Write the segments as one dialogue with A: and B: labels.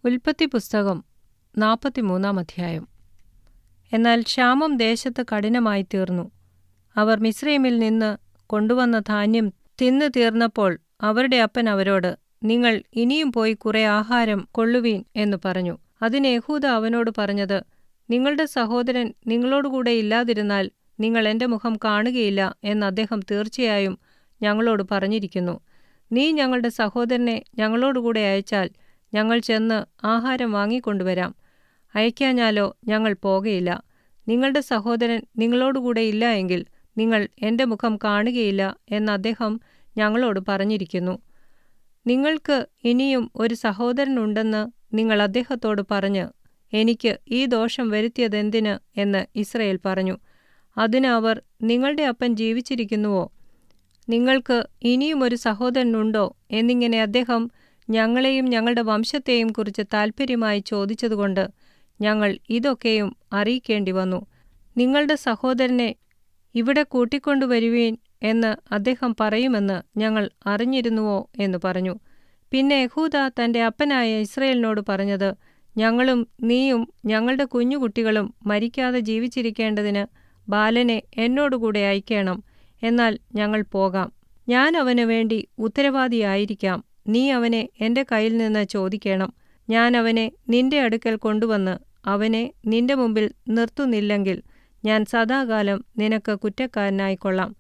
A: ഉൽപ്പത്തി പുസ്തകം 43 അധ്യായം. എന്നാൽ ക്ഷാമം ദേശത്ത് കഠിനമായിത്തീർന്നു. അവർ മിസ്രയീമിൽ നിന്ന് കൊണ്ടുവന്ന ധാന്യം തിന്നു തീർന്നപ്പോൾ അവരുടെ അപ്പൻ അവരോട്, നിങ്ങൾ ഇനിയും പോയി കുറെ ആഹാരം കൊള്ളുവീൻ എന്നു പറഞ്ഞു. അതിന് യെഹൂദാ അവനോട് പറഞ്ഞത്, നിങ്ങളുടെ സഹോദരൻ നിങ്ങളോടുകൂടെ ഇല്ലാതിരുന്നാൽ നിങ്ങൾ എൻ്റെ മുഖം കാണുകയില്ല എന്ന് അദ്ദേഹം തീർച്ചയായും ഞങ്ങളോട് പറഞ്ഞിരിക്കുന്നു. നീ ഞങ്ങളുടെ സഹോദരനെ ഞങ്ങളോടുകൂടെ അയച്ചാൽ ഞങ്ങൾ ചെന്ന് ആഹാരം വാങ്ങിക്കൊണ്ടുവരാം. അയക്കാഞ്ഞാലോ ഞങ്ങൾ പോകയില്ല. നിങ്ങളുടെ സഹോദരൻ നിങ്ങളോടുകൂടെ ഇല്ല എങ്കിൽ നിങ്ങൾ എൻ്റെ മുഖം കാണുകയില്ല എന്ന് അദ്ദേഹം ഞങ്ങളോട് പറഞ്ഞിരിക്കുന്നു. നിങ്ങൾക്ക് ഇനിയും ഒരു സഹോദരനുണ്ടെന്ന് നിങ്ങൾ അദ്ദേഹത്തോട് പറഞ്ഞ്, എനിക്ക് ഈ ദോഷം വരുത്തിയതെന്തിന് എന്ന് ഇസ്രായേൽ പറഞ്ഞു. അതിന് അവർ, നിങ്ങളുടെ അപ്പൻ ജീവിച്ചിരിക്കുന്നുവോ? നിങ്ങൾക്ക് ഇനിയും ഒരു സഹോദരനുണ്ടോ എന്നിങ്ങനെ അദ്ദേഹം ഞങ്ങളെയും ഞങ്ങളുടെ വംശത്തെയും കുറിച്ച് താൽപ്പര്യമായി ചോദിച്ചതുകൊണ്ട് ഞങ്ങൾ ഇതൊക്കെയും അറിയിക്കേണ്ടി വന്നു. നിങ്ങളുടെ സഹോദരനെ ഇവിടെ കൂട്ടിക്കൊണ്ടുവരുവീൻ എന്ന് അദ്ദേഹം പറയുമെന്ന് ഞങ്ങൾ അറിഞ്ഞിരുന്നുവോ എന്ന് പറഞ്ഞു. പിന്നെ യെഹൂദാ തൻ്റെ അപ്പനായ ഇസ്രായേലിനോട് പറഞ്ഞത്, ഞങ്ങളും നീയും ഞങ്ങളുടെ കുഞ്ഞുകുട്ടികളും മരിക്കാതെ ജീവിച്ചിരിക്കേണ്ടതിന് ബാലനെ എന്നോടുകൂടെ അയക്കണം. എന്നാൽ ഞങ്ങൾ പോകാം. ഞാൻ അവന് വേണ്ടി ഉത്തരവാദിയായിരിക്കാം. നീ അവനെ എൻ്റെ കയ്യിൽ നിന്ന് ചോദിക്കണം. ഞാൻ അവനെ നിന്റെ അടുക്കൽ കൊണ്ടുവന്ന് അവനെ നിന്റെ മുമ്പിൽ നിർത്തുന്നില്ലെങ്കിൽ ഞാൻ സദാകാലം നിനക്ക് കുറ്റക്കാരനായിക്കൊള്ളാം.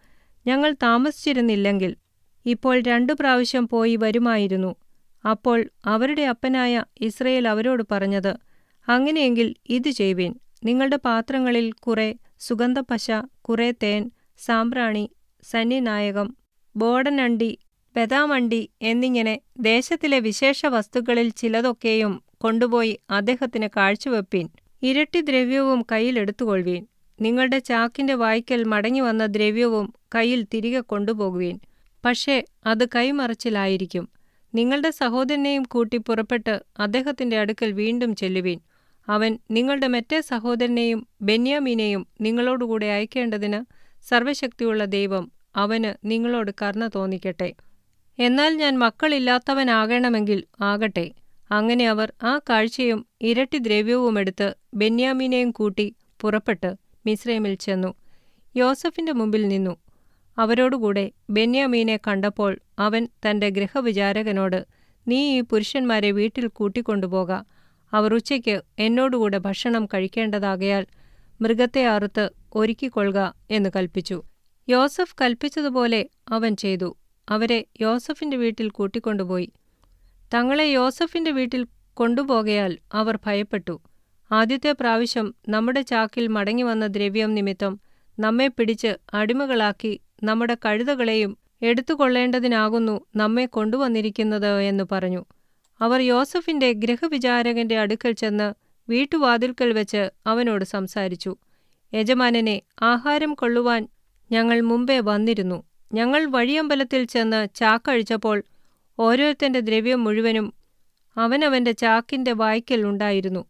A: ഞങ്ങൾ താമസിച്ചിരുന്നില്ലെങ്കിൽ ഇപ്പോൾ 2 പ്രാവശ്യം പോയി വരുമായിരുന്നു. അപ്പോൾ അവരുടെ അപ്പനായ ഇസ്രായേൽ അവരോട് പറഞ്ഞത്, അങ്ങനെയെങ്കിൽ ഇത് ചെയ്വീൻ. നിങ്ങളുടെ പാത്രങ്ങളിൽ കുറെ സുഗന്ധപ്പശ, കുറെ തേൻ, സാമ്പ്രാണി, സന്നിനായകം, ബോടനണ്ടി, ബദാമണ്ടി എന്നിങ്ങനെ ദേശത്തിലെ വിശേഷ വസ്തുക്കളിൽ ചിലതൊക്കെയും കൊണ്ടുപോയി അദ്ദേഹത്തിന് കാഴ്ചവെപ്പീൻ. ഇരട്ടി ദ്രവ്യവും കയ്യിലെടുത്തുകൊള്ളുവീൻ. നിങ്ങളുടെ ചാക്കിന്റെ വായ്ക്കൽ മടങ്ങിവന്ന ദ്രവ്യവും കയ്യിൽ തിരികെ കൊണ്ടുപോകുവീൻ. പക്ഷേ അത് കൈമറച്ചിലായിരിക്കും. നിങ്ങളുടെ സഹോദരനെയും കൂട്ടി പുറപ്പെട്ട് അദ്ദേഹത്തിന്റെ അടുക്കൽ വീണ്ടും ചെല്ലുവീൻ. അവൻ നിങ്ങളുടെ മറ്റേ സഹോദരനെയും ബെന്യാമീനെയും നിങ്ങളോടുകൂടെ അയക്കേണ്ടതിന് സർവശക്തിയുള്ള ദൈവം അവന് നിങ്ങളോട് കരുണ തോന്നിക്കട്ടെ. എന്നാൽ ഞാൻ മക്കളില്ലാത്തവനാകണമെങ്കിൽ ആകട്ടെ. അങ്ങനെ അവർ ആ കാഴ്ചയും ഇരട്ടി ദ്രവ്യവുമെടുത്ത് ബെന്യാമീനെയും കൂട്ടി പുറപ്പെട്ട് മിസ്രയീമിൽ ചെന്നു. യോസഫിന്റെ മുമ്പിൽ നിന്നു. അവരോടുകൂടെ ബെന്യാമീനെ കണ്ടപ്പോൾ അവൻ തന്റെ ഗൃഹവിചാരകനോട്, നീ ഈ പുരുഷന്മാരെ വീട്ടിൽ കൂട്ടിക്കൊണ്ടുപോക. അവർ ഉച്ചയ്ക്ക് എന്നോടുകൂടെ ഭക്ഷണം കഴിക്കേണ്ടതാകയാൽ മൃഗത്തെ അറുത്ത് ഒരുക്കിക്കൊള്ളുക എന്ന് കൽപ്പിച്ചു. യോസഫ് കൽപ്പിച്ചതുപോലെ അവൻ ചെയ്തു. അവരെ യോസഫിന്റെ വീട്ടിൽ കൂട്ടിക്കൊണ്ടുപോയി. തങ്ങളെ യോസഫിന്റെ വീട്ടിൽ കൊണ്ടുപോകയാൽ അവർ ഭയപ്പെട്ടു. ആദ്യത്തെ പ്രാവശ്യം നമ്മുടെ ചാക്കിൽ മടങ്ങിവന്ന ദ്രവ്യം നിമിത്തം നമ്മെ പിടിച്ച് അടിമകളാക്കി നമ്മുടെ കഴുതകളെയും എടുത്തുകൊള്ളേണ്ടതിനാകുന്നു നമ്മെ കൊണ്ടുവന്നിരിക്കുന്നത് എന്ന് പറഞ്ഞു. അവർ യോസഫിന്റെ ഗൃഹവിചാരകന്റെ അടുക്കൽ ചെന്ന് വീട്ടുവാതിൽക്കൽ വെച്ച് അവനോട് സംസാരിച്ചു. യജമാനനെ, ആഹാരം കൊള്ളുവാൻ ഞങ്ങൾ മുമ്പേ വന്നിരുന്നു. ഞങ്ങൾ വഴിയമ്പലത്തിൽ ചെന്ന് ചാക്കഴിച്ചപ്പോൾ ഓരോരുത്തന്റെ ദ്രവ്യം മുഴുവനും അവനവന്റെ ചാക്കിന്റെ വായ്ക്കൽ ഉണ്ടായിരുന്നു.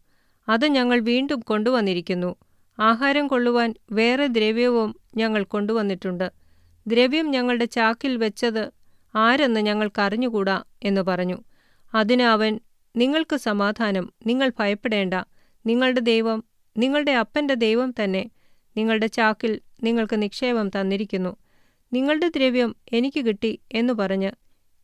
A: അത് ഞങ്ങൾ വീണ്ടും കൊണ്ടുവന്നിരിക്കുന്നു. ആഹാരം കൊള്ളുവാൻ വേറെ ദ്രവ്യവും ഞങ്ങൾ കൊണ്ടുവന്നിട്ടുണ്ട്. ദ്രവ്യം ഞങ്ങളുടെ ചാക്കിൽ വെച്ചത് ആരെന്ന് ഞങ്ങൾക്കറിഞ്ഞുകൂടാ എന്ന് പറഞ്ഞു. അതിന് അവൻ, നിങ്ങൾക്ക് സമാധാനം, നിങ്ങൾ ഭയപ്പെടേണ്ട. നിങ്ങളുടെ ദൈവം, നിങ്ങളുടെ അപ്പന്റെ ദൈവം തന്നെ നിങ്ങളുടെ ചാക്കിൽ നിങ്ങൾക്ക് നിക്ഷേപം തന്നിരിക്കുന്നു. നിങ്ങളുടെ ദ്രവ്യം എനിക്ക് കിട്ടി എന്നു പറഞ്ഞ്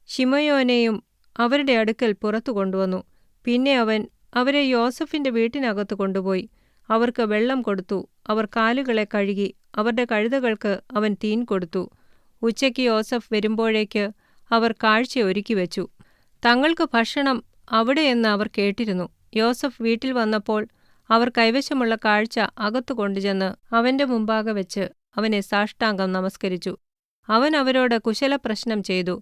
A: ശിമയോനെയും അവരുടെ അടുക്കൽ പുറത്തു കൊണ്ടുവന്നു. പിന്നെ അവൻ അവരെ യോസഫിന്റെ വീട്ടിനകത്ത് കൊണ്ടുപോയി അവർക്ക് വെള്ളം കൊടുത്തു. അവർ കാലുകളെ കഴുകി. അവരുടെ കഴുതകൾക്ക് അവൻ തീൻ കൊടുത്തു. ഉച്ചയ്ക്ക് യോസഫ് വരുമ്പോഴേക്ക് അവർ കാഴ്ച ഒരുക്കി വെച്ചു. തങ്ങൾക്ക് ഭക്ഷണം അവിടെയെന്ന് അവർ കേട്ടിരുന്നു. യോസഫ് വീട്ടിൽ വന്നപ്പോൾ അവർ കൈവശമുള്ള കാഴ്ച അകത്തു കൊണ്ടുചെന്ന് അവന്റെ മുമ്പാകെ വെച്ച് അവനെ സാഷ്ടാംഗം നമസ്കരിച്ചു. അവൻ അവരോട് കുശലപ്രശ്നം ചെയ്തു.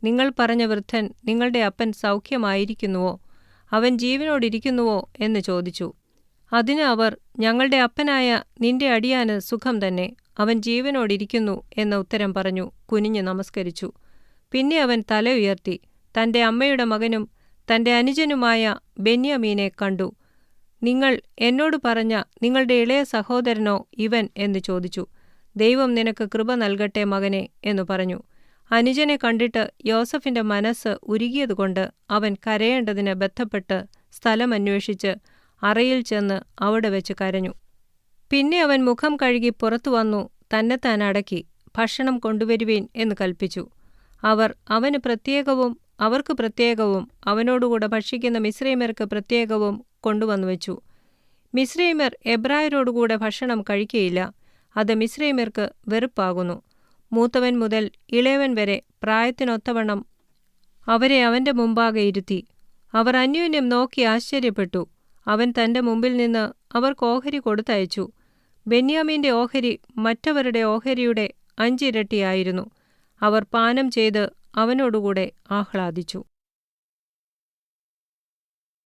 A: നിങ്ങൾ പറഞ്ഞ വൃദ്ധൻ നിങ്ങളുടെ അപ്പൻ സൗഖ്യമായിരിക്കുന്നുവോ? അവൻ ജീവനോടിരിക്കുന്നുവോ എന്ന് ചോദിച്ചു. അതിന് അവർ, ഞങ്ങളുടെ അപ്പനായ നിന്റെ അടിയാന് സുഖം തന്നെ, അവൻ ജീവനോടിരിക്കുന്നു എന്ന ഉത്തരം പറഞ്ഞു കുനിഞ്ഞ് നമസ്കരിച്ചു. പിന്നെ അവൻ തല ഉയർത്തി തന്റെ അമ്മയുടെ മകനും തന്റെ അനുജനുമായ ബെന്യാമീനെ കണ്ടു. നിങ്ങൾ എന്നോട് പറഞ്ഞ നിങ്ങളുടെ ഇളയ സഹോദരനോ ഇവൻ എന്ന് ചോദിച്ചു. ദൈവം നിനക്ക് കൃപ നൽകട്ടെ മകനെ എന്നു പറഞ്ഞു. അനുജനെ കണ്ടിട്ട് യോസഫിന്റെ മനസ്സ് ഉരുകിയതുകൊണ്ട് അവൻ കരയേണ്ടതിന് ബദ്ധപ്പെട്ട് സ്ഥലമന്വേഷിച്ച് അറയിൽ ചെന്ന് അവിടെ വെച്ച് കരഞ്ഞു. പിന്നെ അവൻ മുഖം കഴുകി പുറത്തു വന്നു തന്നെത്താൻ അടക്കി, ഭക്ഷണം കൊണ്ടുവരുവീൻ എന്ന് കൽപ്പിച്ചു. അവർ അവന് പ്രത്യേകവും അവർക്ക് പ്രത്യേകവും അവനോടുകൂടെ ഭക്ഷിക്കുന്ന മിസ്രയീമ്യർക്ക് പ്രത്യേകവും കൊണ്ടുവന്നു വെച്ചു. മിസ്രയീമ്യർ എബ്രായരോടുകൂടെ ഭക്ഷണം കഴിക്കയില്ല, അത് മിസ്രയീമ്യർക്ക് വെറുപ്പാകുന്നു. മൂത്തവൻ മുതൽ ഇളയവൻ വരെ പ്രായത്തിനൊത്തവണ്ണം അവരെ അവന്റെ മുമ്പാകെ ഇരുത്തി. അവർ അന്യോന്യം നോക്കി ആശ്ചര്യപ്പെട്ടു. അവൻ തന്റെ മുമ്പിൽ നിന്ന് അവർക്ക് ഓഹരി കൊടുത്തയച്ചു. ബെന്യാമീന്റെ ഓഹരി മറ്റവരുടെ ഓഹരിയുടെ 5 ഇരട്ടിയായിരുന്നു. അവർ പാനം ചെയ്ത് അവനോടുകൂടെ ആഹ്ലാദിച്ചു.